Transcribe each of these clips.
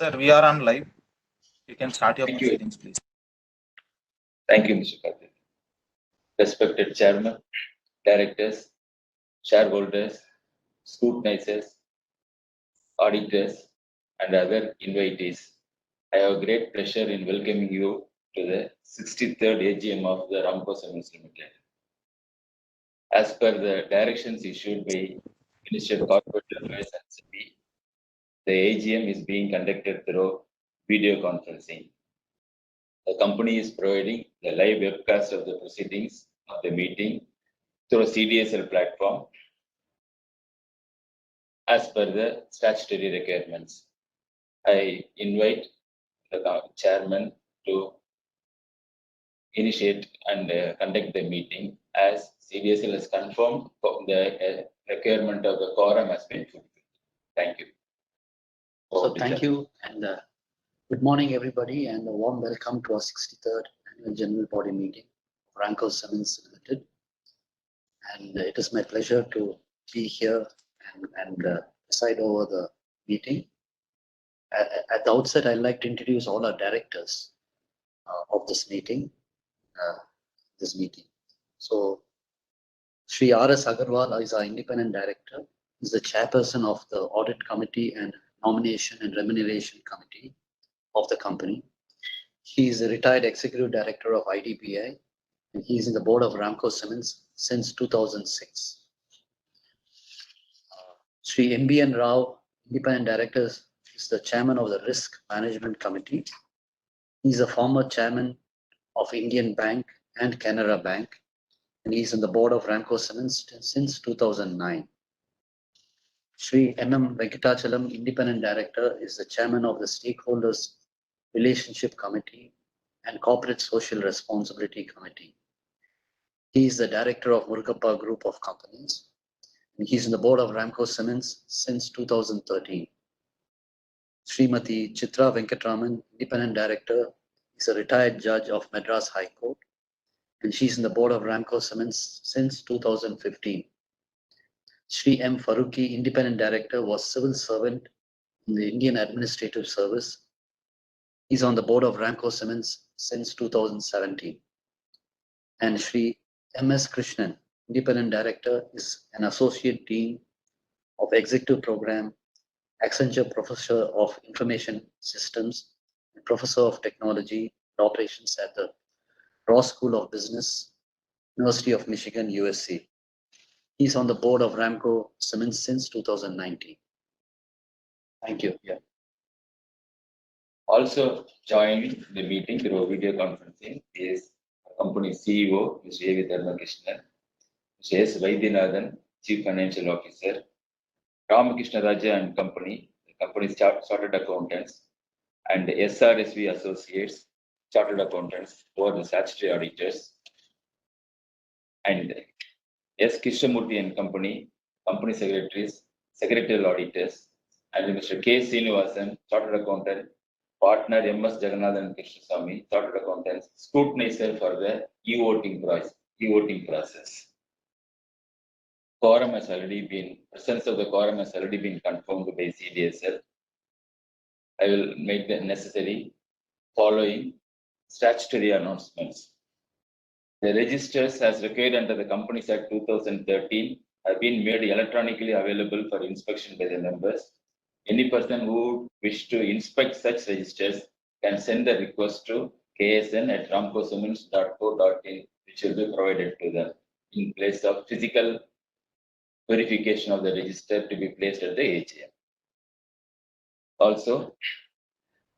Sir, we are on live. You can start your Thank you. proceedings, please. Thank you, Mr. Karthik. Respected Chairman, Directors, shareholders, scrutinizers, auditors, and other invitees. I have great pleasure in welcoming you to the 63rd AGM of the Ramco Cements Limited. As per the directions issued by Ministry of Corporate Affairs and SEBI, the AGM is being conducted through video conferencing. The company is providing the live webcast of the proceedings of the meeting through a CDSL platform as per the statutory requirements. I invite the chairman to initiate and conduct the meeting as CDSL has confirmed the requirement of the quorum has been fulfilled. Thank you. So thank you, and good morning everybody, and a warm welcome to our 63rd annual general body meeting of Ramco Cements Limited. And it is my pleasure to be here and preside over the meeting. At the outset, I'd like to introduce all our directors of this meeting. So, Sri R.S. Agarwal is our independent director. He's the chairperson of the Audit Committee and Nomination and Remuneration Committee of the company. He is a retired executive director of IDBI, and he is in the board of Ramco Cements since 2006. Sri M.B.N. Rao, independent director, is the chairman of the Risk Management Committee. He's a former chairman of Indian Bank and Canara Bank, and he's in the board of Ramco Cements since 2009. Sri M.M. Venkatachalam, independent director, is the chairman of the Stakeholders Relationship Committee and Corporate Social Responsibility Committee. He is the director of Murugappa Group of Companies, and he's in the board of Ramco Cements since 2013. Srimati Chitra Venkatraman, independent director, is a retired judge of Madras High Court, and she's in the board of Ramco Cements since 2015. Sri M. Faruqi, independent director, was civil servant in the Indian Administrative Service. He's on the board of Ramco Cements since 2017. And Sri M.S. Krishnan, independent director, is an associate dean of executive program, Accenture Professor of Information Systems, and Professor of Technology and Operations at the Ross School of Business, University of Michigan, USC. He's on the board of Ramco Cements since 2019. Thank you. Yeah. Also joining the meeting through video conferencing is company CEO, Mr. A.V. Dharmakrishnan, Mr. S. Vaidyanathan, Chief Financial Officer, Ramakrishna Raja and Company, the company's chartered accountants, and the SRSV Associates, chartered accountants, who are the statutory auditors, and S. Krishnamurthy and Company, company secretaries, secretarial auditors, and Mr. K. Srinivasan, chartered accountant, partner M.S. Jagannathan and Krishnaswamy, chartered accountants, scrutinizer for the e-voting process. Presence of the quorum has already been confirmed by CDSL. I will make the necessary following statutory announcements. The registers as required under the Companies Act 2013 have been made electronically available for inspection by the members. Any person who wish to inspect such registers can send a request to ksn@ramcocements.co.in, which will be provided to them in place of physical verification of the register to be placed at the AGM. Also,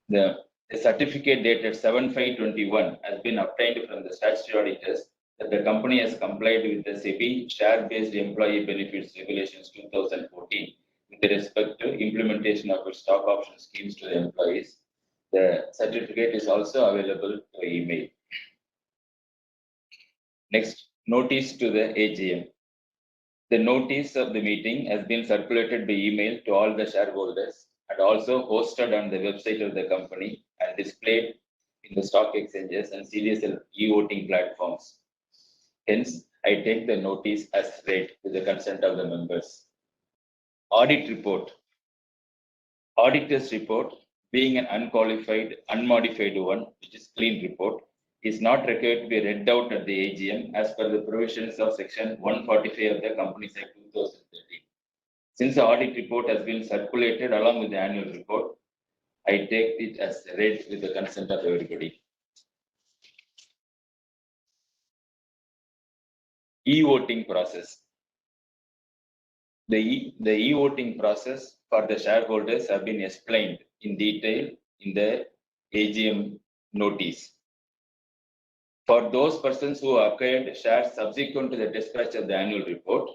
the certificate dated 7/5/21 has been obtained from the statutory auditors that the company has complied with the SEBI Share-Based Employee Benefits Regulations 2014 with respect to implementation of its stock option schemes to the employees. The certificate is also available by email. Next, notice to the AGM. The notice of the meeting has been circulated by email to all the shareholders and also hosted on the website of the company and displayed in the stock exchanges and CDSL e-voting platforms. Hence, I take the notice as read with the consent of the members. Audit report. Auditor's report being an unqualified, unmodified one, which is clean report, is not required to be read out at the AGM as per the provisions of section 145 of the Companies Act 2013. Since the audit report has been circulated along with the annual report, I take it as read with the consent of everybody. E-voting process. The e-voting process for the shareholders have been explained in detail in the AGM notice. For those persons who acquired shares subsequent to the dispatch of the annual report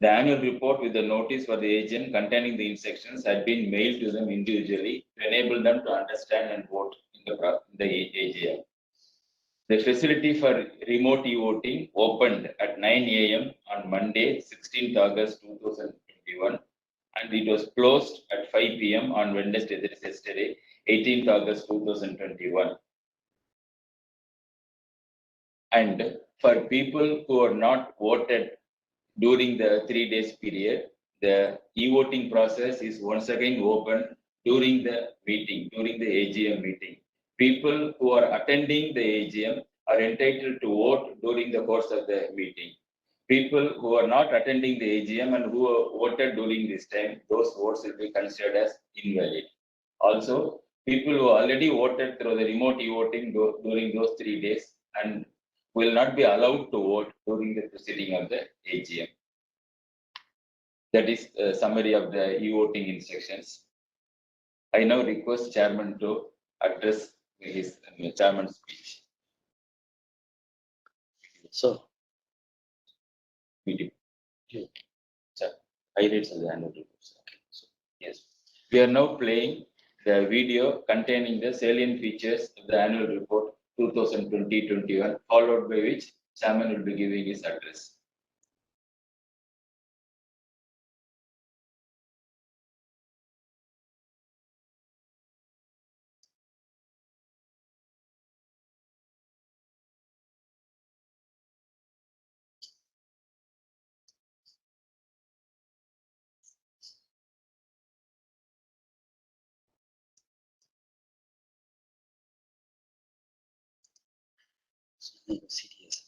with the notice for the AGM containing the instructions had been mailed to them individually to enable them to understand and vote in the AGM. The facility for remote e-voting opened at 9 a.m. on Monday, 16th August 2021, and it was closed at 5 p.m. on Wednesday, that is yesterday, 18th August 2021. And for people who are not voted during the 3 days period, the e-voting process is once again open during the meeting, during the AGM meeting. People who are attending the AGM are entitled to vote during the course of the meeting. People who are not attending the AGM and who voted during this time, those votes will be considered as invalid. Also, people who already voted through the remote e-voting during those 3 days and will not be allowed to vote during the proceeding of the AGM. That is a summary of the e-voting instructions. I now request Chairman to address his chairman's speech. So, Video. Yeah. Sir, highlights of the annual report. Okay. So, yes, we are now playing the video containing the salient features of the annual report 2020-21, followed by which Chairman will be giving his address. CDS.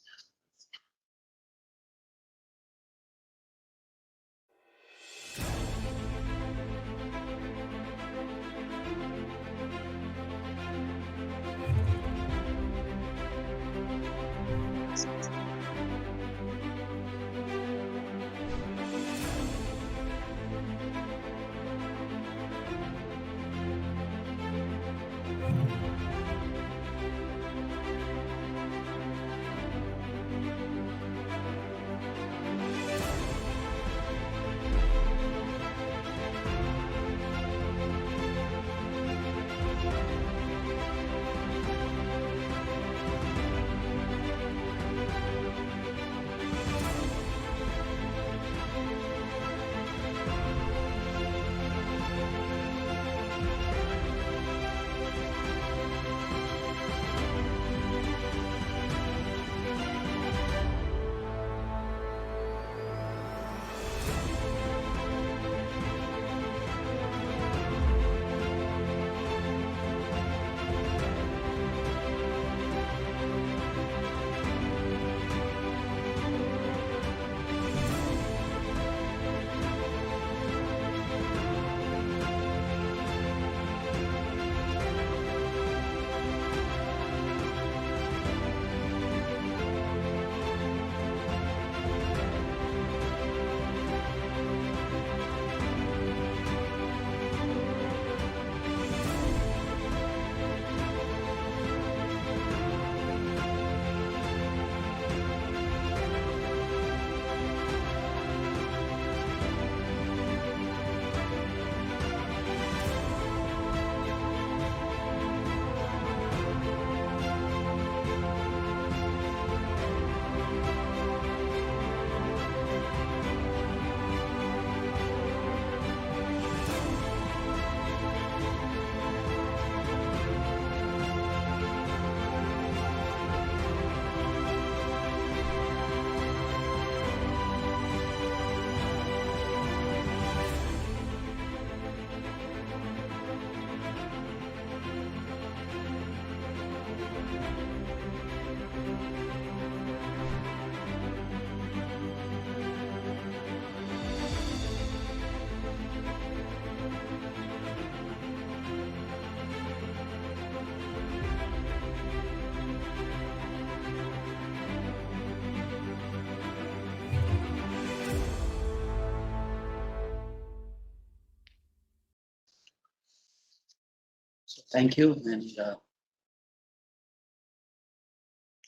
Thank you, and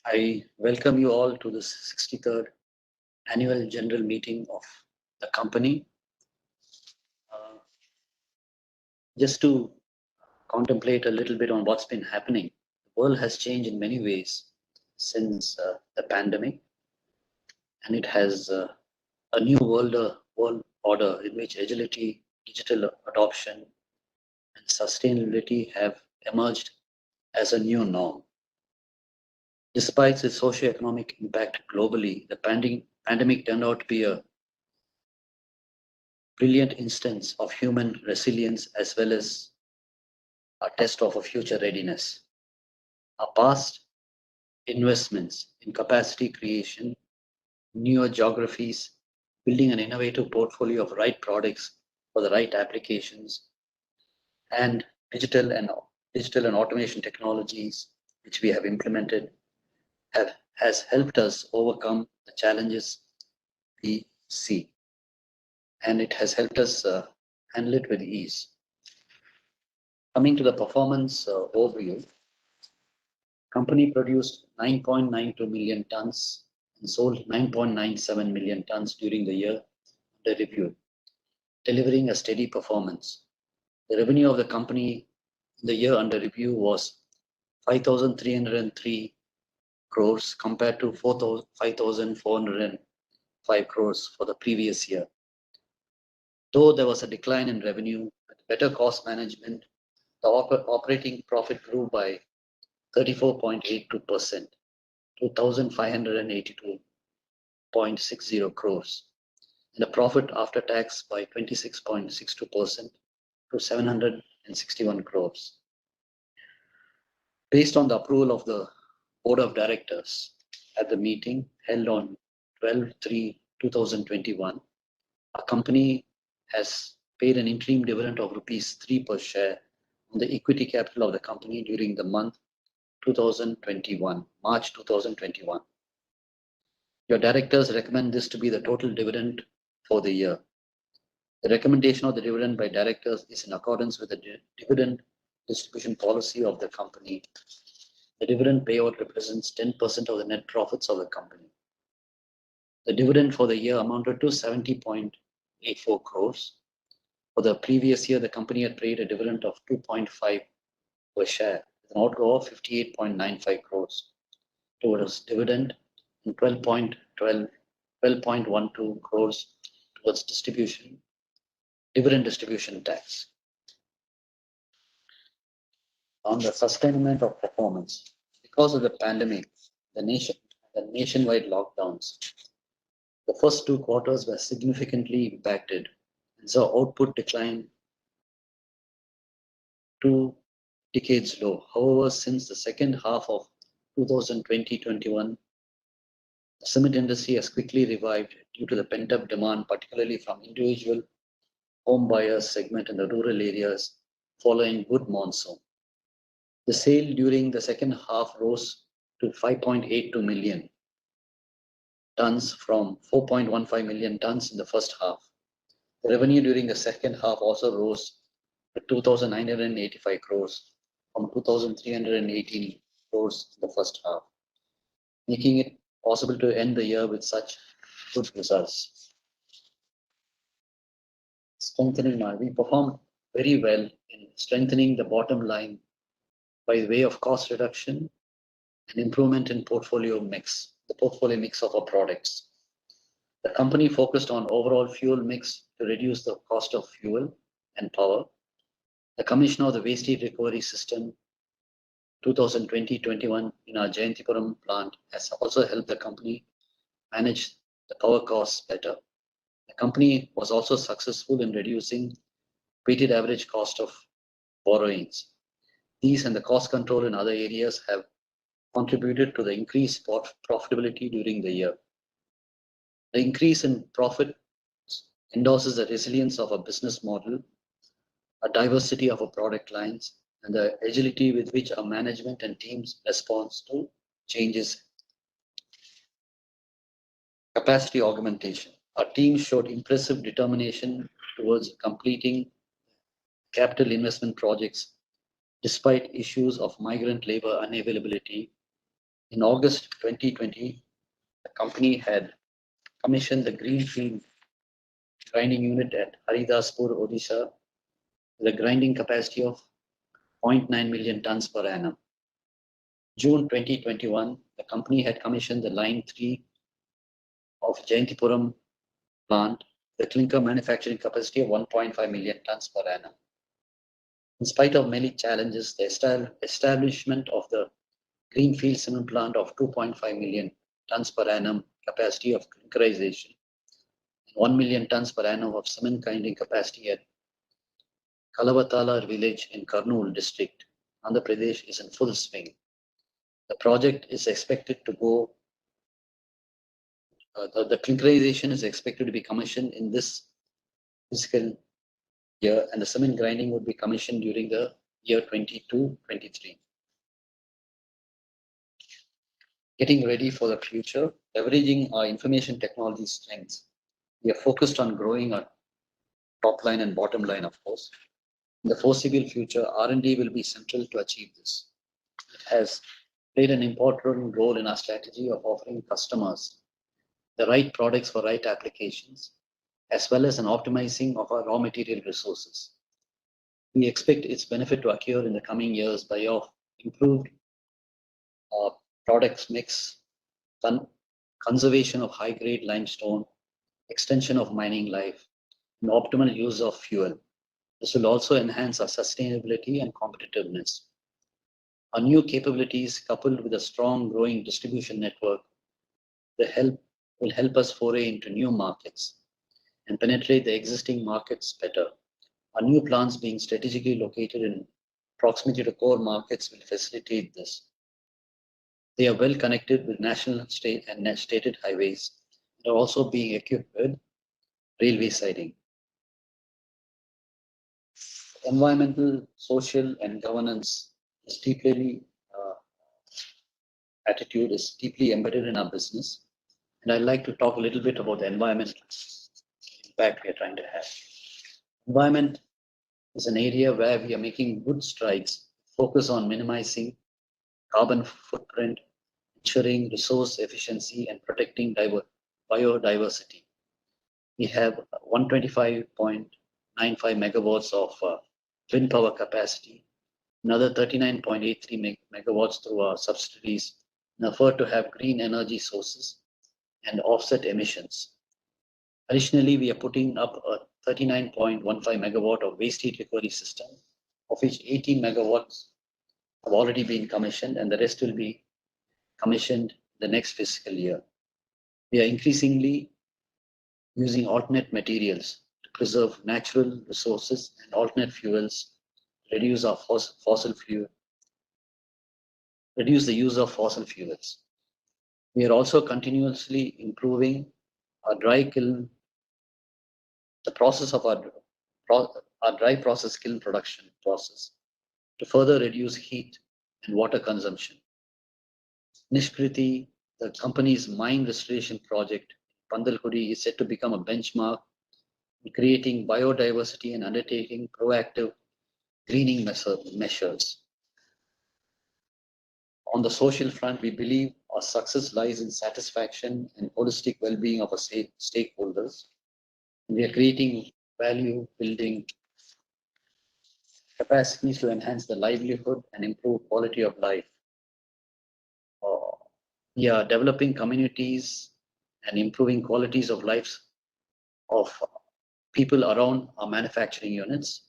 I welcome you all to the 63rd annual general meeting of the company. Just to contemplate a little bit on what's been happening, the world has changed in many ways since the pandemic, and it has a new world order in which agility, digital adoption, and sustainability have emerged as a new norm. Despite its socioeconomic impact globally, the pandemic turned out to be a brilliant instance of human resilience as well as a test of a future readiness. Our past investments in capacity creation, newer geographies, building an innovative portfolio of right products for the right applications, and digital and automation technologies which we have implemented has helped us overcome the challenges we see, and it has helped us handle it with ease. Coming to the performance overview, company produced 9.92 million tons and sold 9.97 million tons during the year under review, delivering a steady performance. The revenue of the company in the year under review was 5,303 crores compared to 5,405 crores for the previous year. Though there was a decline in revenue, with better cost management, the operating profit grew by 34.82% to 1,582.60 crores, and the profit after tax by 26.62% to 761 crores. Based on the approval of the Board of Directors at the meeting held on 12/3/2021, our company has paid an interim dividend of rupees 3 per share on the equity capital of the company during the month March 2021. Your directors recommend this to be the total dividend for the year. The recommendation of the dividend by directors is in accordance with the dividend distribution policy of the company. The dividend payout represents 10% of the net profits of the company. The dividend for the year amounted to 70.84 crores. For the previous year, the company had paid a dividend of 2.5 per share, with an outgo of 58.95 crores towards dividend and 12.12 crores towards dividend distribution tax. On the sustainment of performance, because of the pandemic, the nationwide lockdowns, the first 2 quarters were significantly impacted and saw output decline to decades low. However, since the second half of 2020-21, the cement industry has quickly revived due to the pent-up demand, particularly from individual home buyers segment in the rural areas following good monsoon. The sale during the second half rose to 5.82 million tons from 4.15 million tons in the first half. The revenue during the second half also rose to 2,985 crores from 2,318 crores in the first half, making it possible to end the year with such good results. We performed very well in strengthening the bottom line by way of cost reduction and improvement in portfolio mix of our products. The company focused on overall fuel mix to reduce the cost of fuel and power. The commission of the waste heat recovery system 2020-21 in our Jayantipuram plant has also helped the company manage the power costs better. The company was also successful in reducing weighted average cost of borrowings. These and the cost control in other areas have contributed to the increased profitability during the year. The increase in profit endorses the resilience of our business model, a diversity of our product lines, and the agility with which our management and teams respond to changes. Capacity augmentation. Our team showed impressive determination towards completing capital investment projects despite issues of migrant labor unavailability. In August 2020, the company had commissioned the greenfield grinding unit at Haridaspur, Odisha, with a grinding capacity of 0.9 million tons per annum. June 2021, the company had commissioned the line 3 of Jayantipuram plant, the clinker manufacturing capacity of 1.5 million tons per annum. In spite of many challenges, the establishment of the greenfield cement plant of 2.5 million tons per annum capacity of clinkerization and 1 million tons per annum of cement grinding capacity at Kalavatala village in Kurnool district, Andhra Pradesh, is in full swing. The project is expected to go, the clinkerization is expected to be commissioned in this fiscal year, and the cement grinding would be commissioned during the year 22-23. Getting ready for the future, leveraging our information technology strengths, we are focused on growing our top line and bottom line, of course. In the foreseeable future, R&D will be central to achieve this. It has played an important role in our strategy of offering customers the right products for right applications, as well as an optimizing of our raw material resources. We expect its benefit to occur in the coming years by improved products mix, conservation of high-grade limestone, extension of mining life, and optimal use of fuel. This will also enhance our sustainability and competitiveness. Our new capabilities, coupled with a strong growing distribution network, will help us foray into new markets and penetrate the existing markets better. Our new plants being strategically located in proximity to core markets will facilitate this. They are well connected with national, state, and stated highways and are also being equipped with railway siding. Environmental, social, and governance attitude is deeply embedded in our business. And I'd like to talk a little bit about the environmental impact we are trying to have. Environment is an area where we are making good strides, focus on minimizing carbon footprint, ensuring resource efficiency, and protecting biodiversity. We have 125.95 megawatts of wind power capacity, another 39.83 megawatts through our subsidiaries, in an effort to have green energy sources and offset emissions. Additionally, we are putting up a 39.15 megawatt of waste heat recovery system, of which 18 megawatts have already been commissioned, and the rest will be commissioned the next fiscal year. We are increasingly using alternate materials to preserve natural resources and alternate fuels, reduce the use of fossil fuels. We are also continuously improving our dry kiln, the process of our dry process kiln production process, to further reduce heat and water consumption. Nishkriti, the company's mine restoration project, Pandalkudi, is set to become a benchmark in creating biodiversity and undertaking proactive greening measures. On the social front, we believe our success lies in satisfaction and holistic well-being of our stakeholders. We are creating value, building capacities to enhance the livelihood and improve quality of life. We are developing communities and improving qualities of lives of people around our manufacturing units.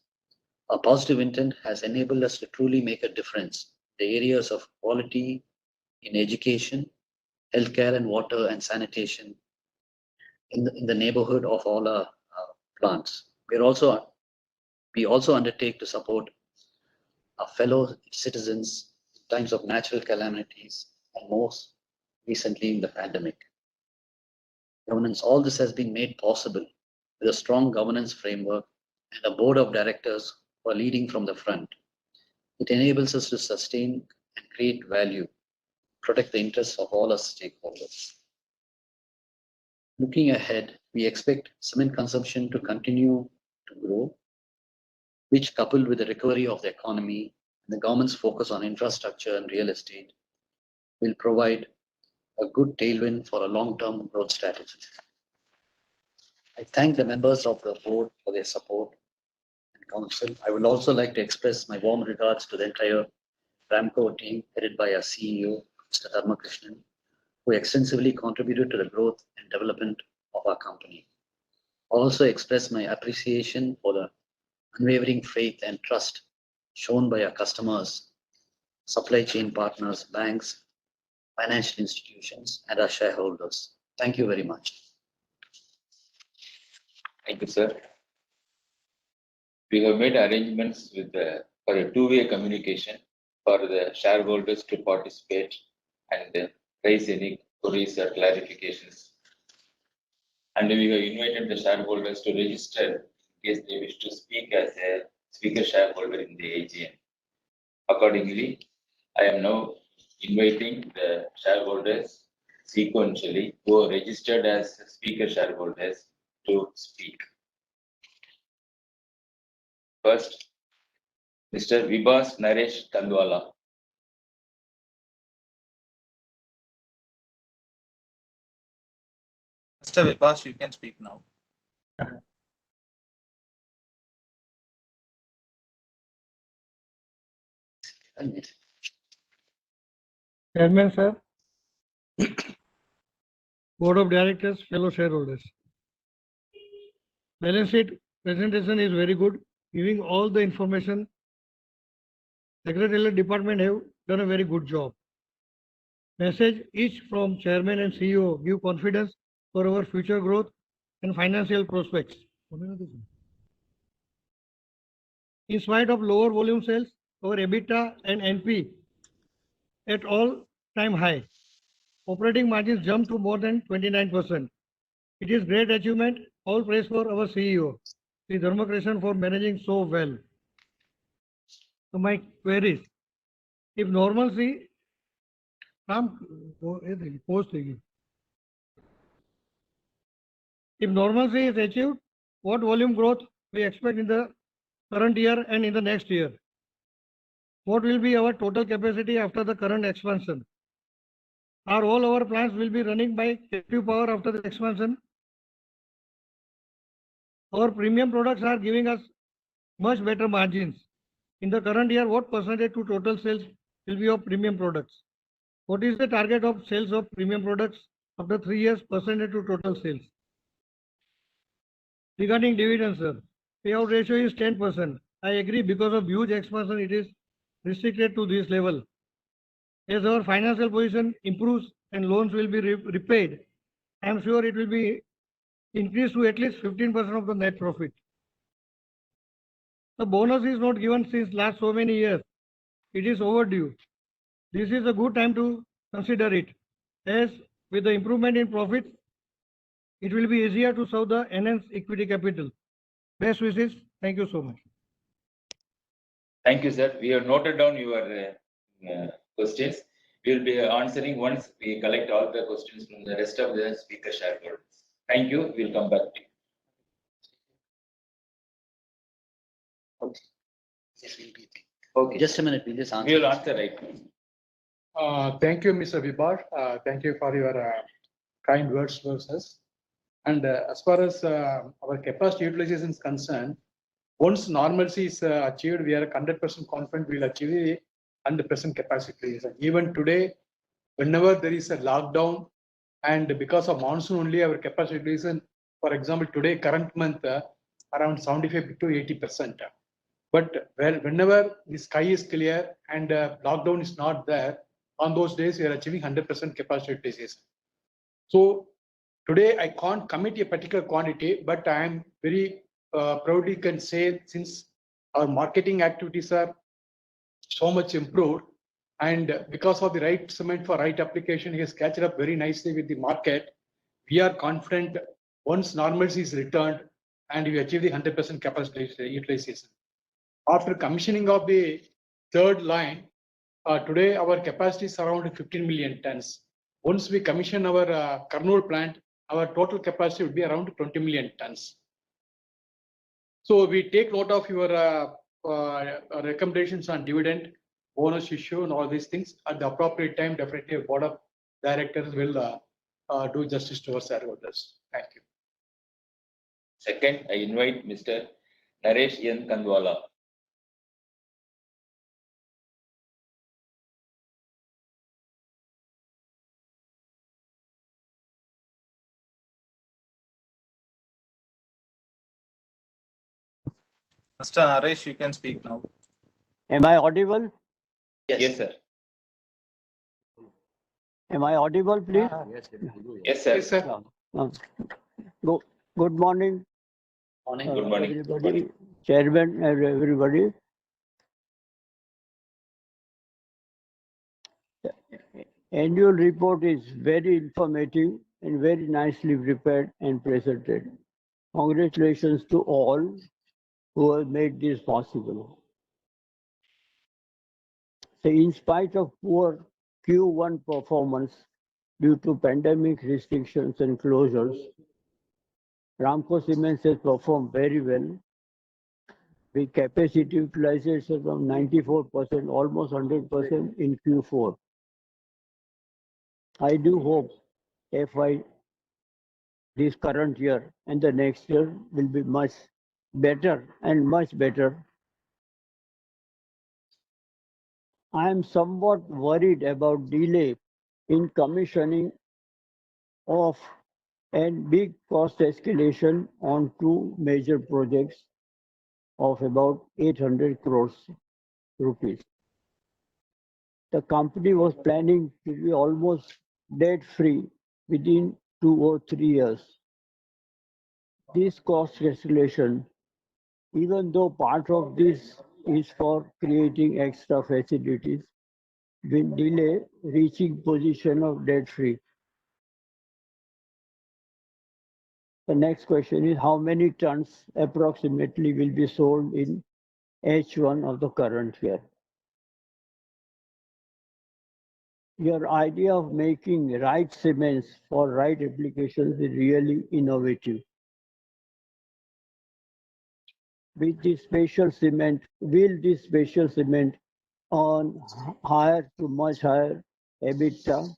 Our positive intent has enabled us to truly make a difference in the areas of quality in education, healthcare, and water and sanitation in the neighborhood of all our plants. We also undertake to support our fellow citizens in times of natural calamities and most recently in the pandemic. Governance, all this has been made possible with a strong governance framework and a board of directors who are leading from the front. It enables us to sustain and create value, protect the interests of all our stakeholders. Looking ahead, we expect cement consumption to continue to grow, which, coupled with the recovery of the economy and the government's focus on infrastructure and real estate will provide a good tailwind for a long-term growth strategy. I thank the members of the board for their support and counsel. I would also like to express my warm regards to the entire Ramco team headed by our CEO, Mr. Dharmakrishnan, who extensively contributed to the growth and development of our company. I also express my appreciation for the unwavering faith and trust shown by our customers, supply chain partners, banks, financial institutions, and our shareholders. Thank you very much. Thank you, sir. We have made arrangements for a two-way communication for the shareholders to participate and raise any queries or clarifications. And we have invited the shareholders to register in case they wish to speak as a speaker shareholder in the AGM. Accordingly, I am now inviting the shareholders sequentially who are registered as speaker shareholders to speak. First, Mr. Vibhas Naresh Kandwala. Mr. Vibhas, you can speak now. Chairman, sir, Board of Directors, fellow shareholders. Balance sheet presentation is very good, giving all the information. Secretarial department have done a very good job. Message each from Chairman and CEO give confidence for our future growth and financial prospects. In spite of lower volume sales, our EBITDA and NP at all-time high. Operating margins jumped to more than 29%. It is great achievement. All praise for our CEO, Sri Dharmakrishnan, for managing so well. So my queries, if normalcy, if normalcy is achieved, what volume growth we expect in the current year and in the next year? What will be our total capacity after the current expansion? Are all our plants will be running by captive power after the expansion? Our premium products are giving us much better margins. In the current year, what percentage to total sales will be of premium products? What is the target of sales of premium products after 3 years, percentage to total sales? Regarding dividends, sir, payout ratio is 10%. I agree, because of huge expansion, it is restricted to this level. As our financial position improves and loans will be repaid, I am sure it will be increased to at least 15% of the net profit. The bonus is not given since last so many years. It is overdue. This is a good time to consider it, as with the improvement in profit, it will be easier to serve the enhanced equity capital. Best wishes. Thank you so much. Thank you, sir. We have noted down your questions. We will be answering once we collect all the questions from the rest of the speaker shareholders. Thank you. We'll come back to you. Okay. Yes, we'll be. Okay. Just a minute, we'll just answer. We will answer right now. Thank you, Mr. Vibhas. Thank you for your kind words towards us. And as far as our capacity utilization is concerned, once normalcy is achieved, we are 100% confident we will achieve 100% capacity utilization. Even today, whenever there is a lockdown, and because of monsoon only, our capacity utilization, for example, today, current month, around 75 to 80%. But whenever the sky is clear and lockdown is not there, on those days we are achieving 100% capacity utilization. So today I can't commit a particular quantity, but I am very proudly can say, since our marketing activities are so much improved, and because of the right cement for right application, he has catched up very nicely with the market. We are confident once normalcy is returned and we achieve the 100% capacity utilization. After commissioning of the third line, today our capacity is around 15 million tons. Once we commission our Kurnool plant, our total capacity will be around 20 million tons. So we take note of your recommendations on dividend. bonus issue and all these things at the appropriate time, definitely a board of directors will do justice to our shareholders. Thank you. Second, I invite Mr. Naresh N. Kandwala. Mr. Naresh, you can speak now. Am I audible? Yes, sir. Am I audible, please? Yes, sir. Yes, sir. Good morning, Morning. Good morning. everybody, chairman and everybody. Annual report is very informative and very nicely prepared and presented. Congratulations to all who have made this possible. So in spite of poor Q1 performance due to pandemic restrictions and closures, Ramco Cements has performed very well with capacity utilization of 94%, almost 100% in Q4. I do hope FY this current year and the next year will be much better and much better. I am somewhat worried about delay in commissioning of and big cost escalation on two major projects of about 800 crores rupees. The company was planning to be almost debt free within 2 or 3 years. This cost escalation, even though part of this is for creating extra facilities, will delay reaching position of debt free. The next question is how many tons approximately will be sold in H1 of the current year? Your idea of making right cements for right applications is really innovative. With this special cement, will this special cement on higher to much higher EBITDA?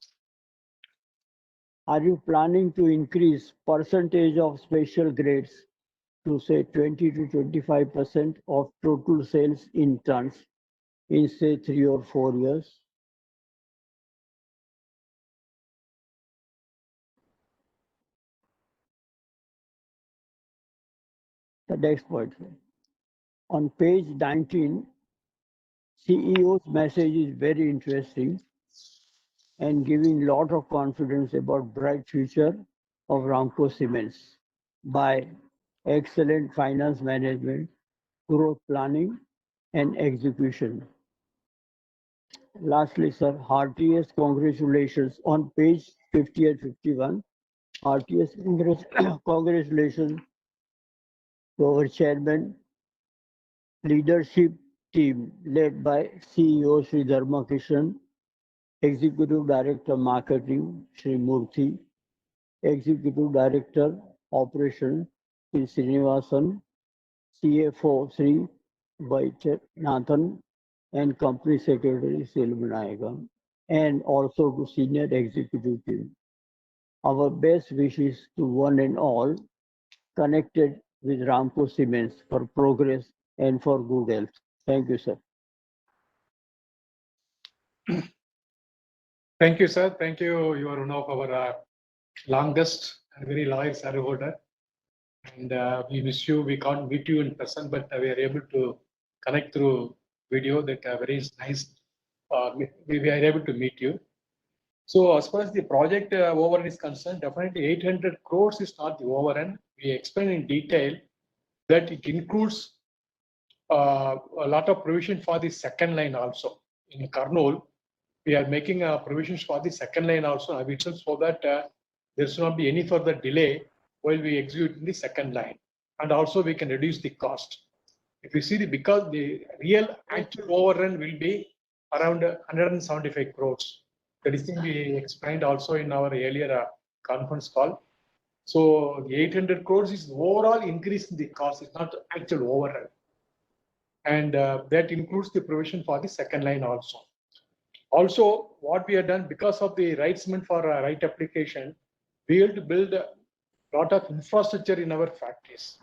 Are you planning to increase percentage of special grades to say 20 to 25% of total sales in tons in say 3 or 4 years? The next point. On page 19, CEO's message is very interesting and giving lot of confidence about bright future of Ramco Cements by excellent finance management, growth planning and execution. Lastly, sir, heartiest congratulations on page 50 and 51. Heartiest congratulations to our chairman, leadership team led by CEO Sri Dharmakishan, Executive Director Marketing Sri Murthy, Executive Director Operations Sri Srinivasan, CFO Sri Vaityanathan, and Company Secretary Silvanayagan, and also to senior executive team. Our best wishes to one and all connected with Ramco Cements for progress and for good health. Thank you, sir. Thank you, sir. Thank you. You are one of our longest and very loyal shareholder. And we wish you, we can't meet you in person, but we are able to connect through video that very nice. We are able to meet you. So as far as the project overrun is concerned, definitely 800 crores is not the overrun. We explain in detail that it includes a lot of provision for the second line also. In Kurnool, we are making provisions for the second line also, so that there should not be any further delay while we execute the second line. And also we can reduce the cost. If you see because the real actual overrun will be around 175 crores. That is thing we explained also in our earlier conference call. So the 800 crores is overall increase in the cost, it's not actual overrun. and that includes the provision for the second line also. Also, what we have done because of the right cement for right application, we have to build a lot of infrastructure in our factories.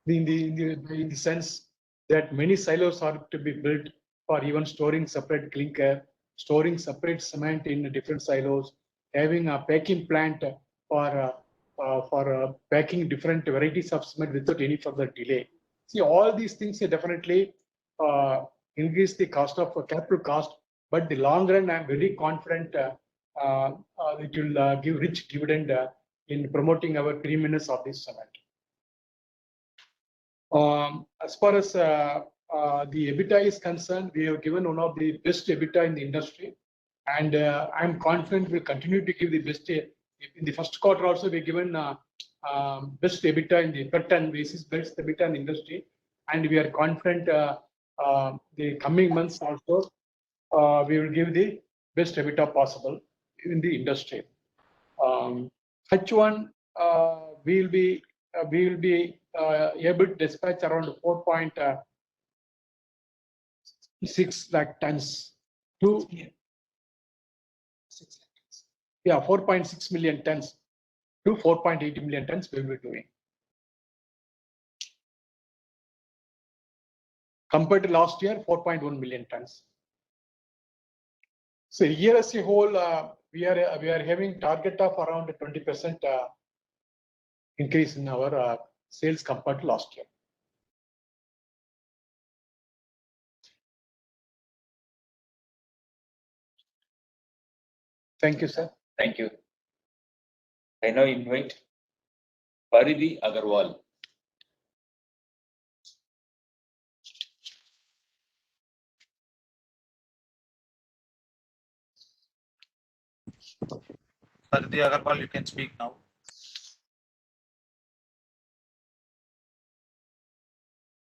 In the sense that many silos are to be built for even storing separate clinker, storing separate cement in different silos, having a packing plant for packing different varieties of cement without any further delay. See, all these things definitely increase the cost of capital cost, but the long run, I'm very confident it will give rich dividend in promoting our creaminess of this cement. As far as the EBITDA is concerned, we have given one of the best EBITDA in the industry, and I'm confident we'll continue to give the best. In the first quarter also, we've given best EBITDA in the per ton basis, best EBITDA in the industry, and we are confident the coming months also we will give the best EBITDA possible in the industry. H1 we will be able to dispatch around 4.6 lakh tons to 4.6 million tons to 4.8 million tons we will be doing. Compared to last year, 4.1 million tons. So year as a whole, we are having target of around 20% increase in our sales compared to last year. Thank you, sir. Thank you. I now invite Paridhi Agarwal. Paridhi Agarwal, you can speak now.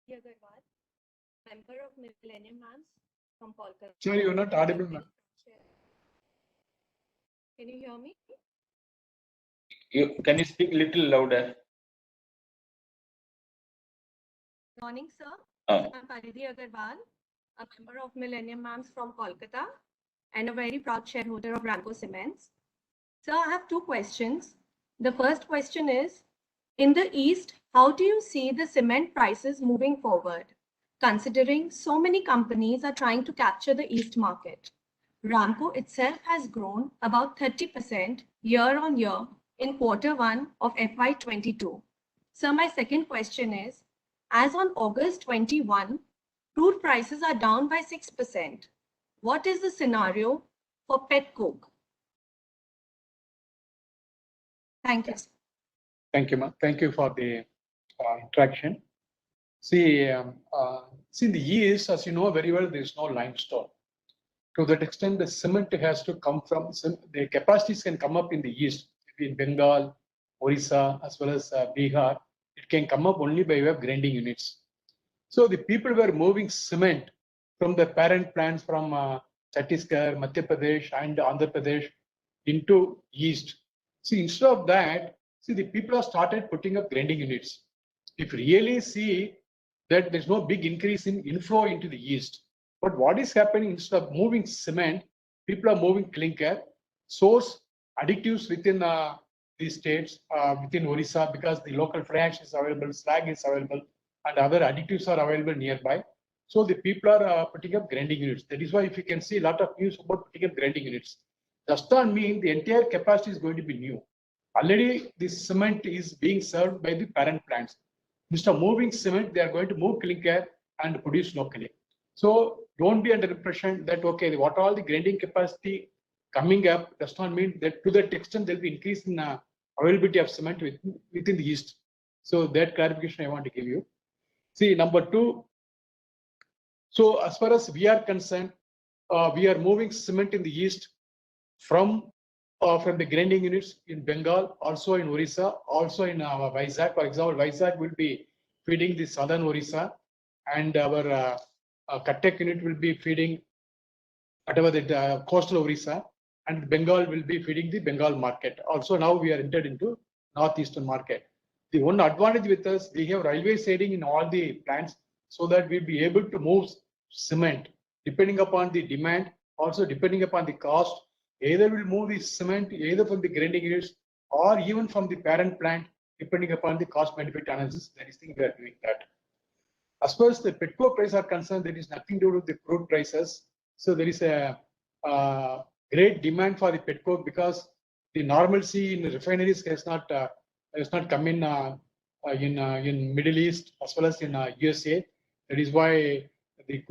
Agarwal, member of Millennium Mams from Kolkata. Sir, you are not audible, ma'am. Can you hear me? Can you speak a little louder? Morning, sir. Oh. I'm Paridhi Agarwal, a member of Millennium Mams from Kolkata and a very proud shareholder of Ramco Cements. Sir, I have two questions. The first question is, in the East, how do you see the cement prices moving forward, considering so many companies are trying to capture the East market? Ramco itself has grown about 30% year on year in Q1 of FY22. So my second question is, as on August 21, crude prices are down by 6%. What is the scenario for pet coke? Thank you. Thank you, ma'am. Thank you for the interaction. See, in the East, as you know very well, there is no limestone. To that extent, the cement has to come from, the capacities can come up in the East, maybe in Bengal, Orissa, as well as Bihar. It can come up only by way of grinding units. So the people were moving cement from the parent plants from Chhattisgarh, Madhya Pradesh, and Andhra Pradesh into East. See, instead of that, see, the people have started putting up grinding units. If you really see that there's no big increase in inflow into the East, but what is happening, instead of moving cement, people are moving clinker, source additives within the states, within Orissa, because the local fly ash is available, slag is available, and other additives are available nearby. So the people are putting up grinding units. That is why if you can see a lot of news about putting up grinding units, does not mean the entire capacity is going to be new. Already this cement is being served by the parent plants. Instead of moving cement, they are going to move clinker and produce locally. So don't be under the impression that, okay, what all the grinding capacity coming up does not mean that to that extent there will be increase in availability of cement within the East. So that clarification I want to give you. See, number two, so as far as we are concerned, we are moving cement in the East from the grinding units in Bengal, also in Orissa, also in Vizag. For example, Vizag will be feeding the southern Orissa, and our Cuttack unit will be feeding whatever the coastal Orissa, and Bengal will be feeding the Bengal market. Also now we are entered into northeastern market. The one advantage with us, we have railway siding in all the plants, so that we'll be able to move cement depending upon the demand, also depending upon the cost. Either we'll move the cement either from the grinding units or even from the parent plant, depending upon the cost benefit analysis. That is, we are doing that. As far as the petcoke prices are concerned, there is nothing to do with the crude prices. So there is a great demand for the petcoke because the normalcy in the refineries has not come in Middle East as well as in USA. That is why the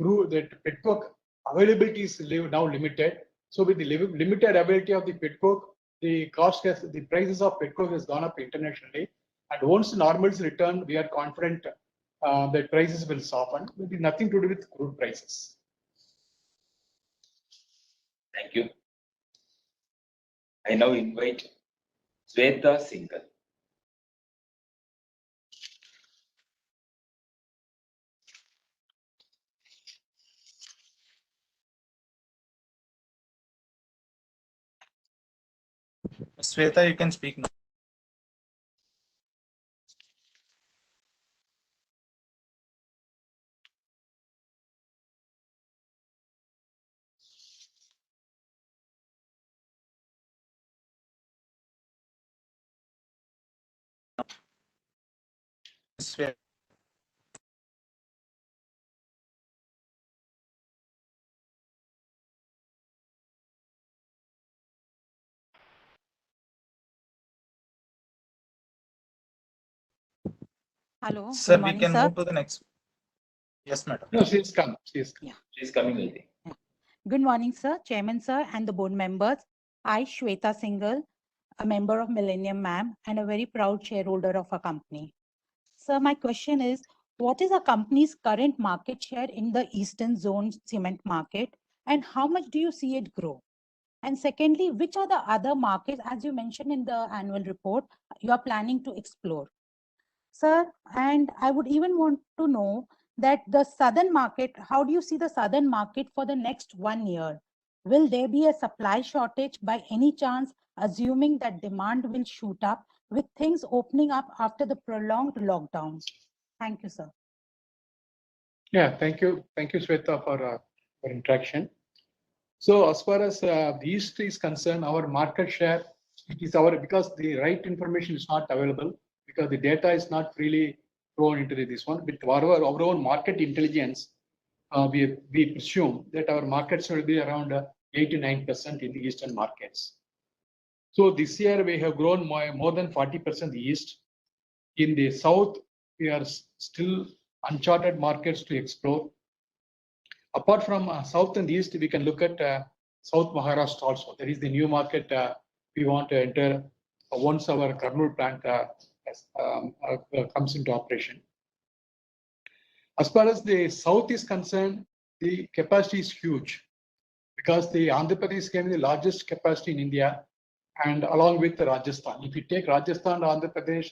petcoke availability is now limited. So with the limited availability of the petcoke, the prices of petcoke has gone up internationally. And once normalcy return, we are confident that prices will soften. It will nothing to do with crude prices. Thank you. I now invite Sweta Singhal. Sweta, you can speak now. Sweta. Hello, Sir, good we morning, can sir. move to the next. Yes, madam. No, she is come. She is come. Yeah. She's coming, I think. Good morning, sir, Chairman, sir, and the board members. I, Shweta Singhal, a member of Millennium MAM and a very proud shareholder of our company. Sir, my question is, what is our company's current market share in the Eastern Zone cement market, and how much do you see it grow? And secondly, which are the other markets, as you mentioned in the annual report, you are planning to explore? Sir, and I would even want to know that the southern market, how do you see the southern market for the next 1 year? Will there be a supply shortage by any chance, assuming that demand will shoot up with things opening up after the prolonged lockdowns? Thank you, sir. Yeah, thank you. Thank you, Sweta, for interaction. So as far as the East is concerned, our market share, it is because the right information is not available, because the data is not freely thrown into this one. With our own market intelligence, we presume that our markets will be around 8 to 9% in the Eastern markets. So this year we have grown more than 40% in the East. In the South, we are still uncharted markets to explore. Apart from South and East, we can look at South Maharashtra also. There is the new market we want to enter once our Kurnool plant comes into operation. As far as the South is concerned, the capacity is huge because the Andhra Pradesh is the largest capacity in India, and along with Rajasthan. If you take Rajasthan and Andhra Pradesh,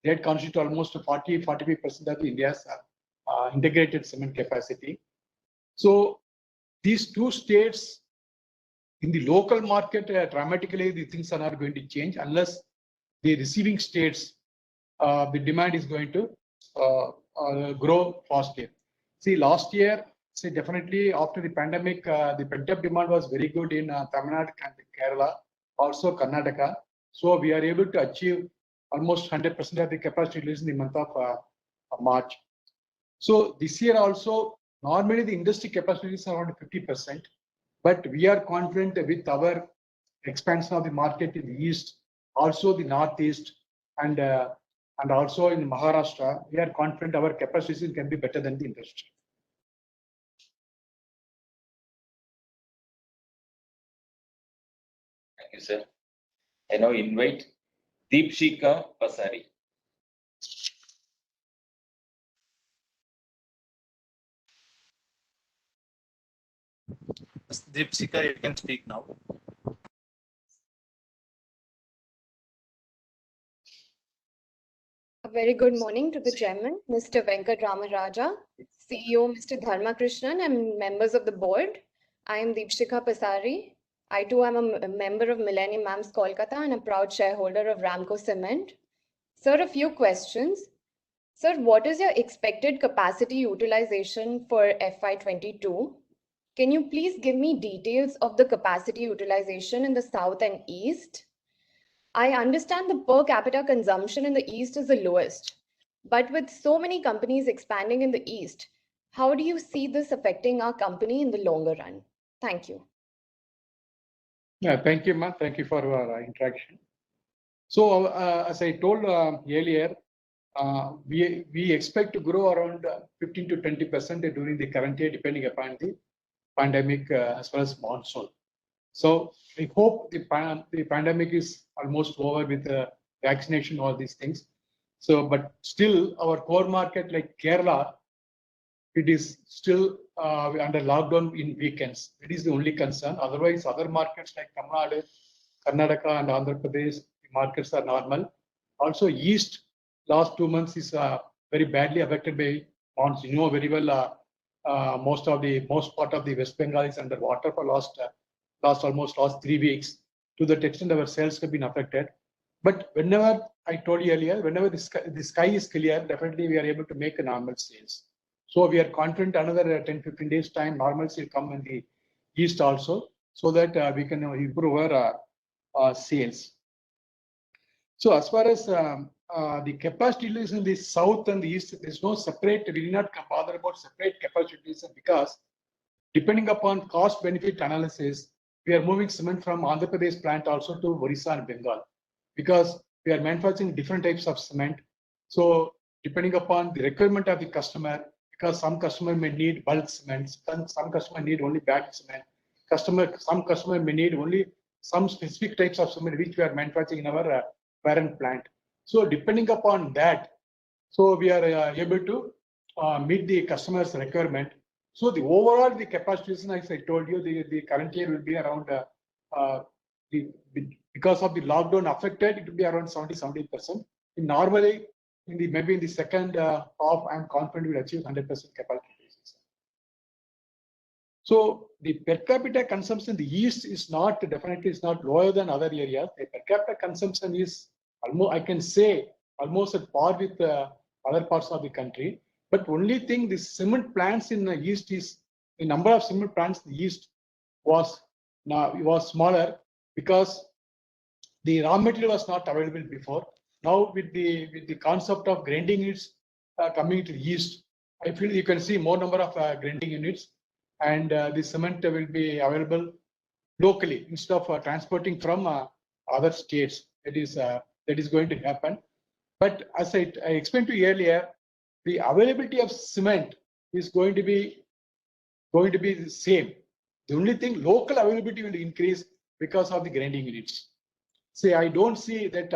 they constitute almost 40-45% of India's integrated cement capacity. So these two states in the local market, dramatically, the things are not going to change unless the receiving states, the demand is going to grow faster. See, last year, definitely after the pandemic, the pent-up demand was very good in Tamil Nadu and Kerala, also Karnataka. So we are able to achieve almost 100% of the capacity release in the month of March. So this year also, normally the industry capacity is around 50%, but we are confident with our expansion of the market in the East, also the Northeast, and also in Maharashtra, we are confident our capacity can be better than the industry. Thank you, sir. I now invite Deepshika Pasari. Deepshika, you can speak now. A very good morning to the Chairman, Mr. Venkat Ramaraja, CEO, Mr. Dharma Krishnan, and members of the board. I am Deepshika Pasari. I too am a member of Millennium MAMS Kolkata and a proud shareholder of Ramco Cement. Sir, a few questions. Sir, what is your expected capacity utilization for FY22? Can you please give me details of the capacity utilization in the south and east? I understand the per capita consumption in the east is the lowest, but with so many companies expanding in the east, how do you see this affecting our company in the longer run? Thank you. Yeah, thank you, ma'am. Thank you for your interaction. So, as I told earlier, we expect to grow around 15 to 20% during the current year, depending upon the pandemic as well as monsoon. So we hope the pandemic is almost over with vaccination, all these things. So, but still our core market like Kerala, it is still under lockdown in weekends. It is the only concern. Otherwise, other markets like Tamil Nadu, Karnataka and Andhra Pradesh, the markets are normal. Also, East last 2 months is very badly affected by monsoon. You know very well, most part of the West Bengal is underwater for last 3 weeks. To that extent, our sales have been affected. But whenever I told you earlier, whenever the sky is clear, definitely we are able to make a normal sales. So we are confident another 10-15 days time, normalcy will come in the east also, so that we can improve our sales. So as far as the capacity utilization in the south and the east, there's no separate, we did not bother about separate capacity utilization because depending upon cost benefit analysis, we are moving cement from Andhra Pradesh plant also to Orissa and Bengal because we are manufacturing different types of cement. So depending upon the requirement of the customer, because some customer may need bulk cement, some customer need only bag cement, some customer may need only some specific types of cement which we are manufacturing in our parent plant. So depending upon that, so we are able to meet the customer's requirement. So the overall the capacity, as I told you, the current year will be around because of the lockdown affected, it will be around 70%. Normally, maybe in the second half, I'm confident we'll achieve 100% capacity basis. So the per capita consumption in the east is definitely not lower than other areas. The per capita consumption is almost, I can say, almost at par with other parts of the country. But only thing, the cement plants in the east is the number of cement plants in the east was smaller because the raw material was not available before. Now with the concept of grinding units coming to the east, I feel you can see more number of grinding units, and the cement will be available locally instead of transporting from other states. That is going to happen. But as I explained to you earlier, the availability of cement is going to be the same. The only thing, local availability will increase because of the grinding units. See, I don't see that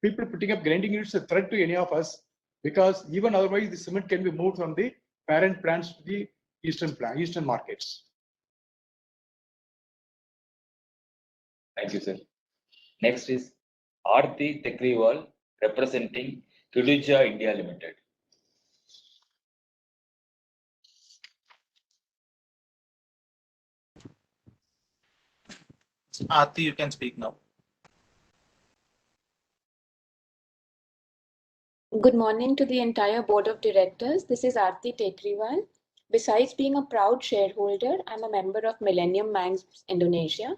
people putting up grinding units a threat to any of us, because even otherwise the cement can be moved from the parent plants to the eastern markets. Thank you, sir. Next is Aarti Tekriwal, representing Kiduja India Limited. Aarti, you can speak now. Good morning to the entire board of directors. This is Aarti Tekriwal. Besides being a proud shareholder, I'm a member of Millennium Mams Indonesia.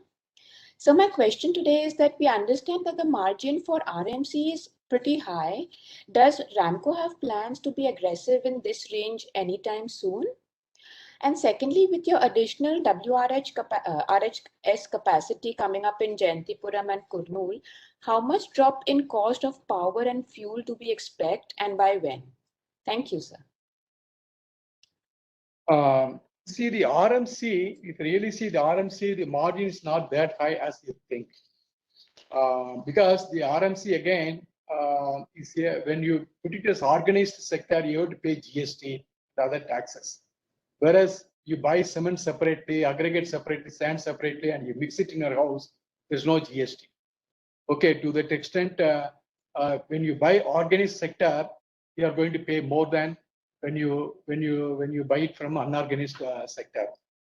So my question today is that we understand that the margin for RMC is pretty high. Does Ramco have plans to be aggressive in this range anytime soon? And secondly, with your additional RHS capacity coming up in Jayantipuram and Kurnool, how much drop in cost of power and fuel do we expect, and by when? Thank you, sir. See the RMC, if you really see the RMC, the margin is not that high as you think. Because the RMC again, is here, when you put it as organized sector, you have to pay GST and other taxes. Whereas you buy cement separately, aggregate separately, sand separately, and you mix it in your house, there's no GST. Okay, to that extent, when you buy organized sector, you are going to pay more than when you buy it from unorganized sector.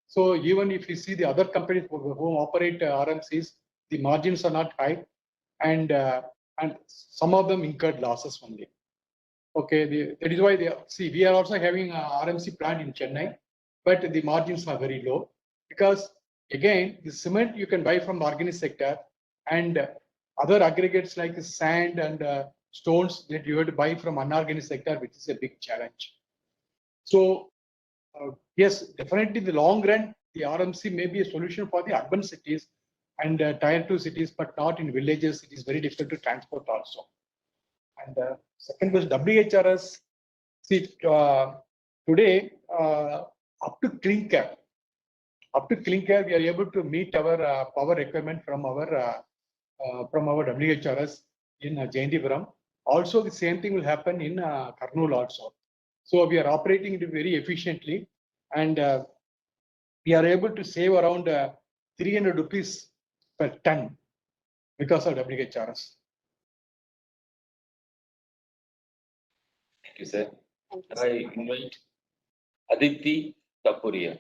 So even if you see the other companies who operate RMCs, the margins are not high, and some of them incurred losses only. Okay, that is why see, we are also having a RMC plant in Chennai, but the margins are very low because again, the cement you can buy from the organic sector and other aggregates like sand and stones that you have to buy from unorganic sector, which is a big challenge. So yes, definitely in the long run, the RMC may be a solution for the urban cities and tier 2 cities, but not in villages. It is very difficult to transport also. And second was WHRS. See, today up to clinker, we are able to meet our power requirement from our WHRS in Jayantipuram. Also, the same thing will happen in Kurnool also. So we are operating it very efficiently, and we are able to save around 300 rupees per ton because of WHRS. Thank you, sir. Thank you, I sir. invite Aditi Tapuria.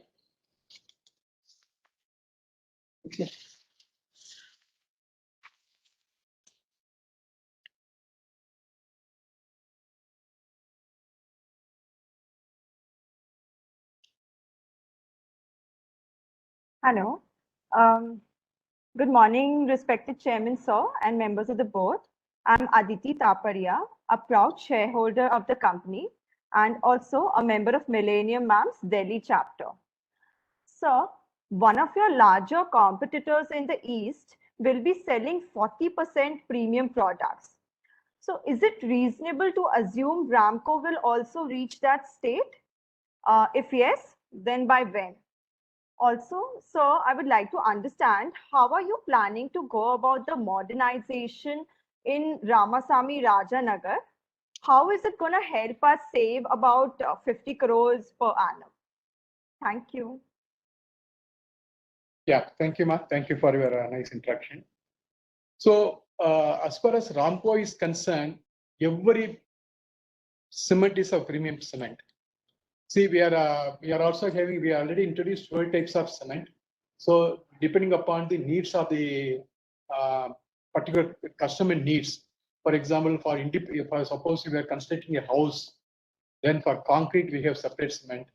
Hello. Good morning, respected Chairman, sir, and members of the board. I'm Aditi Taparia, a proud shareholder of the company and also a member of Millennium Mams Delhi chapter. Sir, one of your larger competitors in the East will be selling 40% premium products. So is it reasonable to assume Ramco will also reach that state? If yes, then by when? Also, sir, I would like to understand how are you planning to go about the modernization in Ramasamy Rajanagar? How is it going to help us save about 50 crores per annum? Thank you. Yeah, thank you, Ma. Thank you for your nice introduction. So, as far as Ramco is concerned, every cement is a premium cement. See, we are also having, we already introduced 12 types of cement. So, depending upon the needs of the particular customer needs, for example, for suppose we are constructing a house, then for concrete we have separate cement,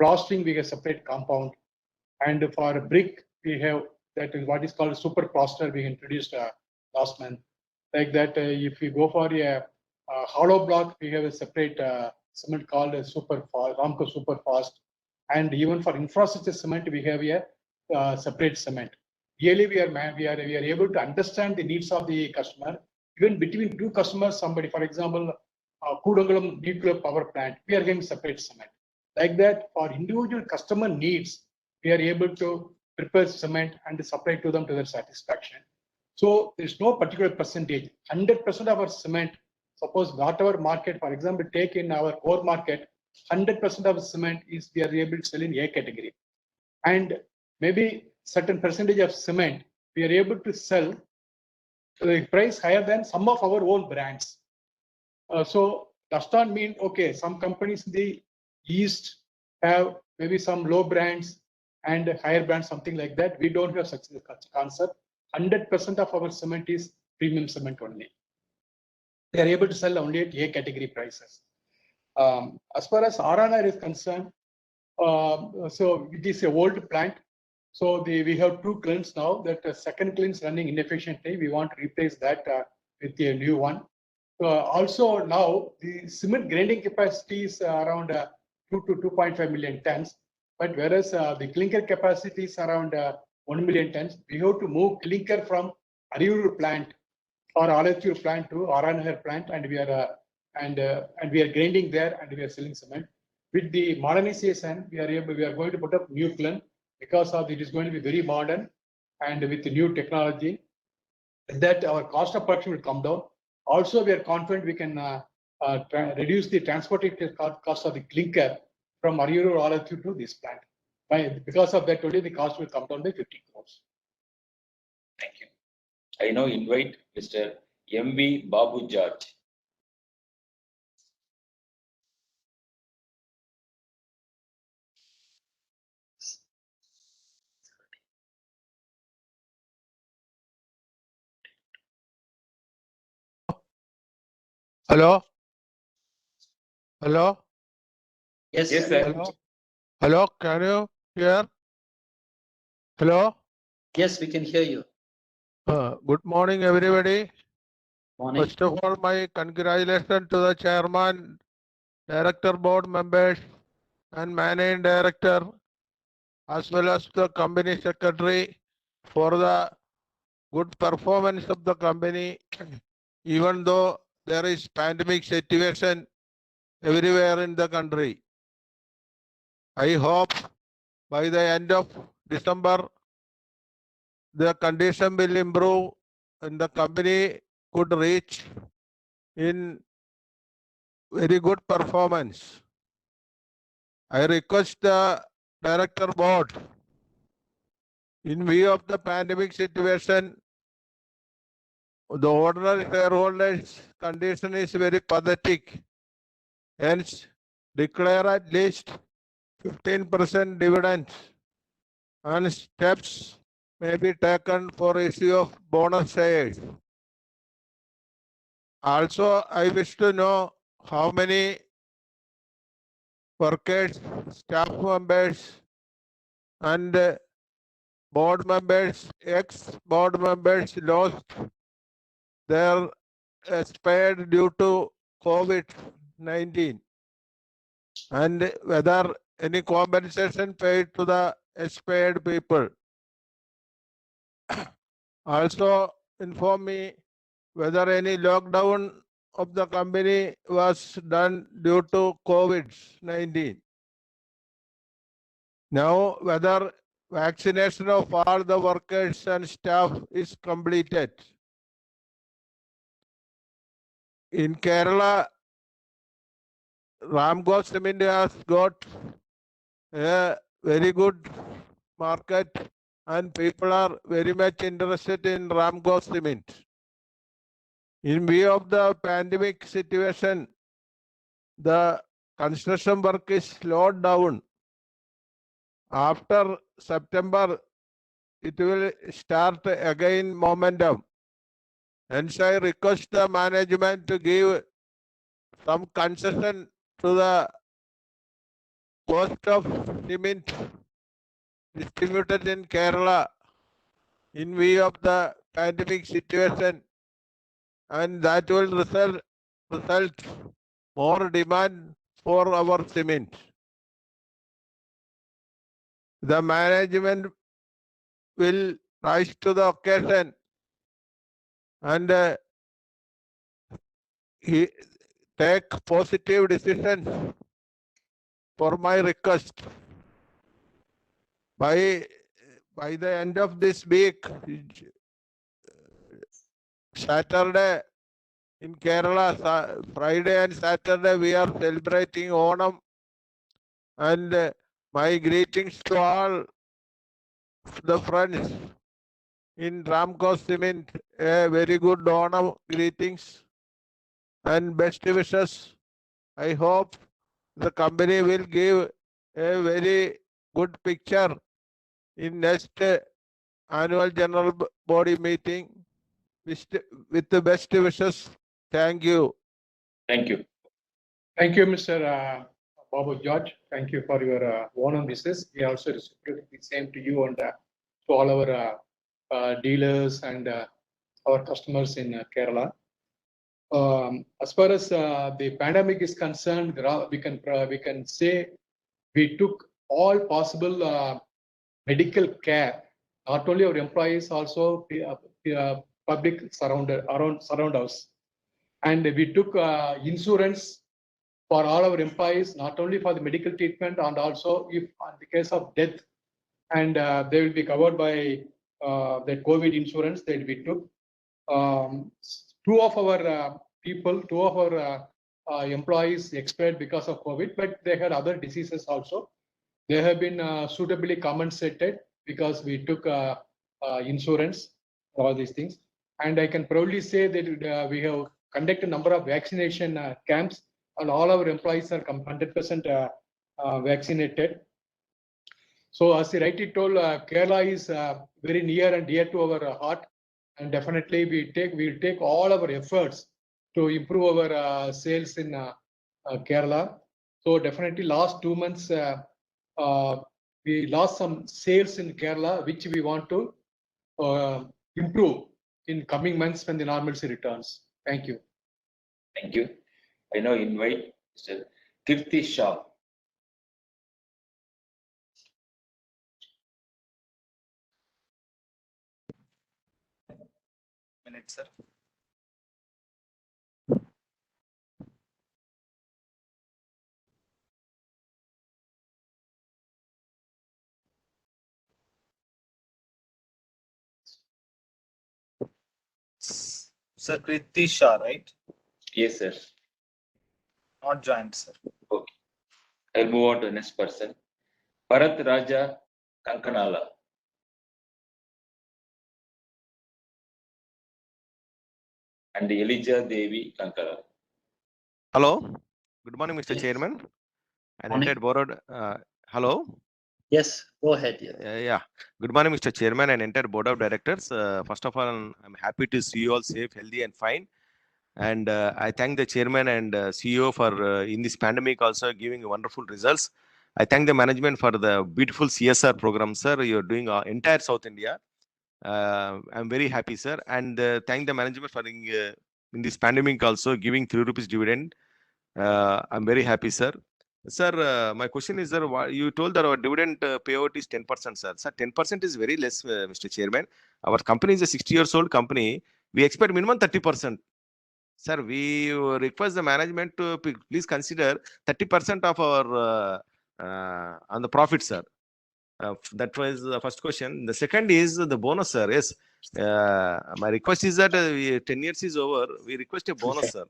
plastering we have separate compound, and for brick we have that is what is called super plaster we introduced last month. Like that, if you go for a hollow block, we have a separate cement called a Ramco Super Fast, and even for infrastructure cement we have a separate cement. Really, we are able to understand the needs of the customer. Even between two customers, somebody, for example, Kudangalam nuclear power plant, we are getting separate cement. Like that, for individual customer needs, we are able to prepare cement and supply to them to their satisfaction. So there's no particular percentage. 100% of our cement, suppose whatever market, for example, take in our core market, 100% of cement is we are able to sell in A category. And maybe certain percentage of cement, we are able to sell the price higher than some of our own brands. So does not mean, okay, some companies in the East have maybe some low brands and higher brands, something like that. We don't have such a concept. 100% of our cement is premium cement only. They are able to sell only at A category prices. As far as RNR is concerned, so it is a old plant. So we have two kilns now. That second kiln is running inefficiently. We want to replace that with a new one. Also now the cement grinding capacity is around 2 to 2.5 million tons. But whereas the clinker capacity is around 1 million tons, we have to move clinker from Ariyur plant or Alathur plant to RNR plant, and we are grinding there and we are selling cement. With the modernization, we are going to put up new kiln because of it is going to be very modern and with the new technology. That our cost of production will come down. Also, we are confident we can reduce the transportation cost of the clinker from Ariyur or Alathur to this plant. Because of that, only the cost will come down by 50 crores. Thank you. I now invite Mr. M.V. Babu George. Hello. Hello? Yes, Yes, sir. Hello? Hello, can you hear? Hello? yes, we can hear you. Good morning, everybody. Morning. First of all, my congratulations to the chairman, director, board members, and managing director, as well as the company secretary for the good performance of the company, even though there is pandemic situation everywhere in the country. I hope by the end of December, the condition will improve and the company could reach in very good performance. I request the director board, in view of the pandemic situation, the ordinary shareholders condition is very pathetic. Hence, declare at least 15% dividends and steps may be taken for issue of bonus shares. Also, I wish to know how many workers, staff members, and board members, ex-board members lost their expired due to COVID-19, and whether any compensation paid to the expired people. Also, inform me whether any lockdown of the company was done due to COVID-19. Now, whether vaccination of all the workers and staff is completed. In Kerala, Ramco Cement has got a very good market and people are very much interested in Ramco Cement. In view of the pandemic situation, the construction work is slowed down. After September, it will start again momentum. Hence, I request the management to give some concession to the cost of cement distributed in Kerala in view of the pandemic situation, and that will result more demand for our cement. The management will rise to the occasion and take positive decisions for my request. By the end of this week, Saturday in Kerala, Friday and Saturday, we are celebrating Onam, and my greetings to all the friends in Ramco Cement. A very good Onam greetings and best wishes. I hope the company will give a very good picture in next annual general body meeting. With the best wishes. Thank you. Thank you. Thank you, Mr. Babu George. Thank you for your Onam wishes. We also reciprocate the same to you and to all our dealers and our customers in Kerala. As far as the pandemic is concerned, we can say we took all possible medical care, not only our employees, also public surround us, and we took insurance for all our employees, not only for the medical treatment and also if in the case of death, and they will be covered by the COVID insurance that we took. Two of our employees expired because of COVID, but they had other diseases also. They have been suitably compensated because we took insurance, all these things. And I can proudly say that we have conducted a number of vaccination camps, and all our employees are 100% vaccinated. So as you rightly told, Kerala is very near and dear to our heart, and definitely we'll take all our efforts to improve our sales in Kerala. So definitely last 2 months, we lost some sales in Kerala, which we want to improve in coming months when the normalcy returns. Thank you. Thank you. I now invite Mr. Kirti Shah. Minute, sir. Sir Kriti Shah, right? Yes, sir. Not joined, sir. Okay. I'll move on to the next person. Bharat Raja Kankanala. And Elijah Devi Kankala. Hello, good morning, Mr. Yes. Chairman and Morning. entire board. Hello. Yes, go ahead. Yeah. Good morning, Mr. Chairman and entire board of directors. First of all, I'm happy to see you all safe, healthy, and fine. And I thank the chairman and CEO for in this pandemic also giving wonderful results. I thank the management for the beautiful CSR program, sir. You're doing entire South India. I'm very happy, sir, and thank the management for in this pandemic also giving 3 rupees dividend. I'm very happy, sir. Sir, my question is, sir, you told that our dividend payout is 10%, sir. Sir, 10% is very less, Mr. Chairman. Our company is a 60 years old company. We expect minimum 30%. Sir, we request the management to please consider 30% of our on the profit, sir. That was the first question. The second is the bonus, sir. Yes, my request is that 10 years is over. We request a bonus, sir.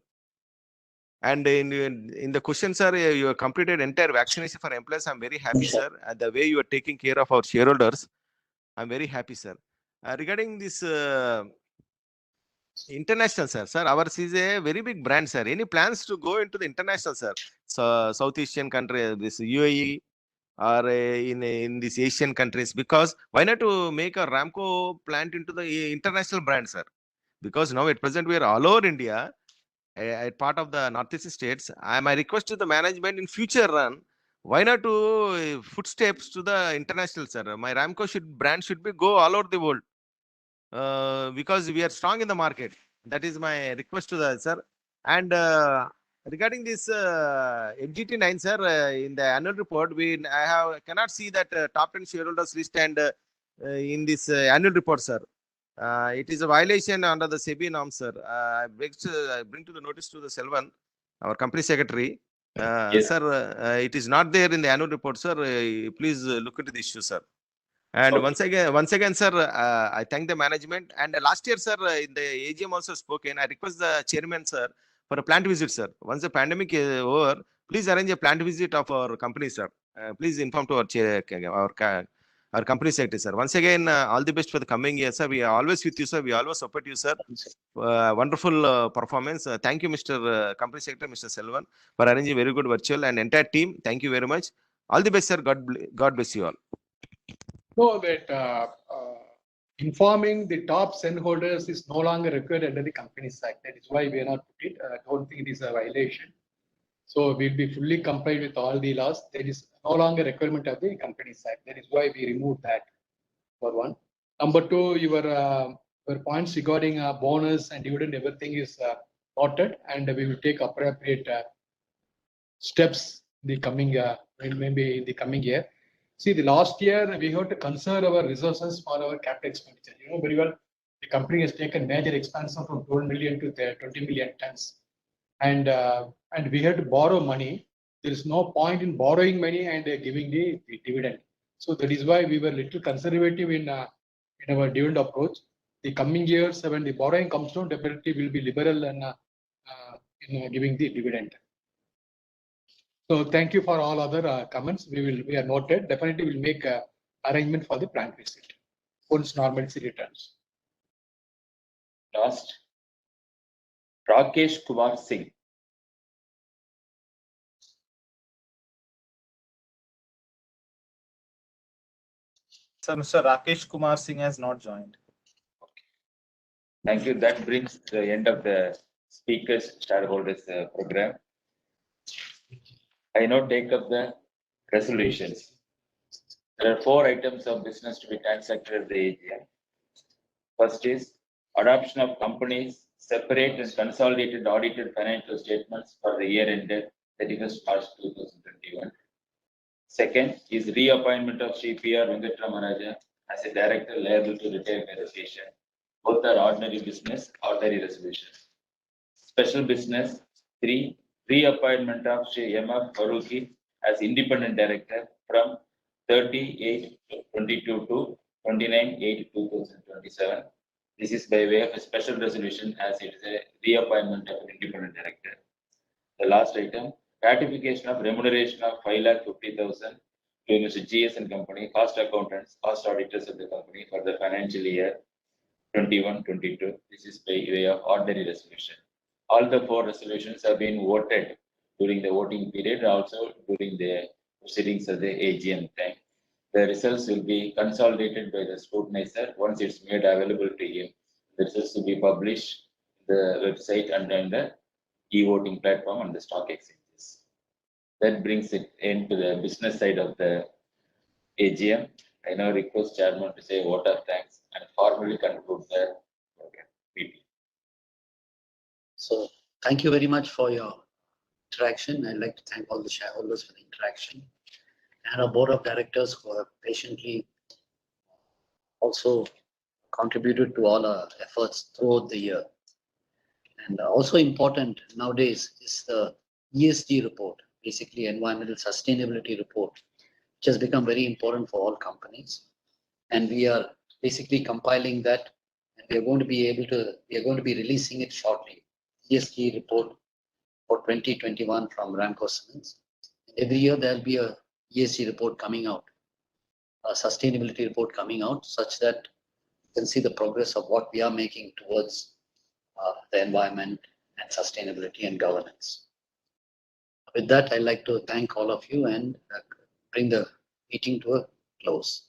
And in the question, sir, you have completed entire vaccination for employees. I'm very happy, sir. And the way you are taking care of our shareholders, I'm very happy, sir. Regarding this international, sir, ours is a very big brand, sir. Any plans to go into the international, sir? So South Asian country, this UAE, or in these Asian countries? Because why not to make a Ramco plant into the international brand, sir? Because now at present we are all over India, a part of the northeastern states. My request to the management in future run, why not to footsteps to the international, sir? My Ramco brand should be go all over the world, because we are strong in the market. That is my request to the sir. And regarding this FGT9, sir, in the annual report, I cannot see that top 10 shareholders list and in this annual report, sir. It is a violation under the SEBI norms, sir. I bring to the notice to the Selvan, our company secretary. Yes. Sir, it is not there in the annual report, sir. Please look into the issue, sir. And Okay. once again, sir, I thank the management. And last year, sir, in the AGM also spoken. I request the chairman, sir, for a plant visit, sir. Once the pandemic is over, please arrange a plant visit of our company, sir. Please inform to our company secretary, sir. Once again, all the best for the coming year, sir. We are always with you, sir. We always support you, sir. Wonderful performance. Thank you, Mr. Company Secretary, Mr. Selvan, for arranging very good virtual and entire team. Thank you very much. All the best, sir. God bless you all. So that informing the top shareholders is no longer required under the Companies Act. That is why we are not put it. I don't think it is a violation. So we'll be fully complied with all the laws. There is no longer requirement of the Companies Act. That is why we removed that, for one. Number two, your points regarding bonus and dividend, everything is noted, and we will take appropriate steps in the coming, maybe in the coming year. See, the last year we have to conserve our resources for our capital expenditure. You know very well, the company has taken major expansion from 12 million to 20 million tons. And we had to borrow money. There is no point in borrowing money and giving the dividend. So that is why we were little conservative in our dividend approach. The coming years, when the borrowing comes down, definitely will be liberal and in giving the dividend. So thank you for all other comments. We are noted. Definitely will make arrangement for the plant visit once normalcy returns. Last, Rakesh Kumar Singh. Sir, Mr. Rakesh Kumar Singh has not joined. Thank you. That brings the end of the speakers shareholders program. I now take up the resolutions. There are 4 items of business to be transacted at the AGM. First is adoption of company's separate and consolidated audited financial statements for the year ended 31st March 2021. Second is reappointment of Sri P.R. Venkatramanaraja as a director liable to retire by rotation. Both are ordinary business, ordinary resolutions. Special business 3, reappointment of Sri M.F. Faruqi as independent director from 30/8/22 to 29/8/2027. This is by way of a special resolution as it is a reappointment of an independent director. The last item, ratification of remuneration of 5,50,000 to Mr. GS and Company, cost accountants, cost auditors of the company for the financial year 21-22. This is by way of ordinary resolution. All the 4 resolutions have been voted during the voting period, also during the proceedings of the AGM time. The results will be consolidated by the scrutinizer once it's made available to him. The results will be published on the website and on the e-voting platform on the stock exchanges. That brings it into the business side of the AGM. I now request Chairman to say a vote of thanks and formally conclude the meeting. So thank you very much for your interaction. I'd like to thank all the shareholders for the interaction and our board of directors who have patiently also contributed to all our efforts throughout the year. And also important nowadays is the ESG report, basically environmental sustainability report, which has become very important for all companies. And we are basically compiling that, and we are going to be releasing it shortly. ESG report for 2021 from Ramco Cements. Every year there'll be a ESG report coming out, a sustainability report coming out, such that you can see the progress of what we are making towards the environment and sustainability and governance. With that, I'd like to thank all of you and bring the meeting to a close.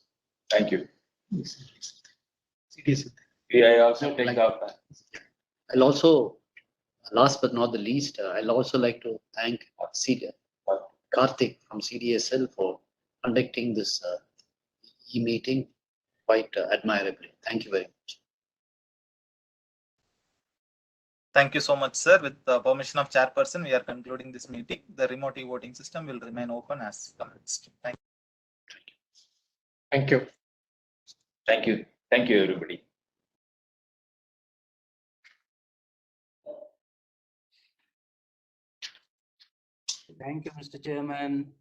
Thank you. I also take up. I'll also, last but not the least, I'll also like to thank Karthik from CDSL for conducting this e-meeting quite admirably. Thank you very much. Thank you so much, sir. With the permission of chairperson, we are concluding this meeting. The remote e-voting system will remain open as commenced. Thank you. Thank you. Thank you. Thank you, everybody. Thank you, Mr. Chairman.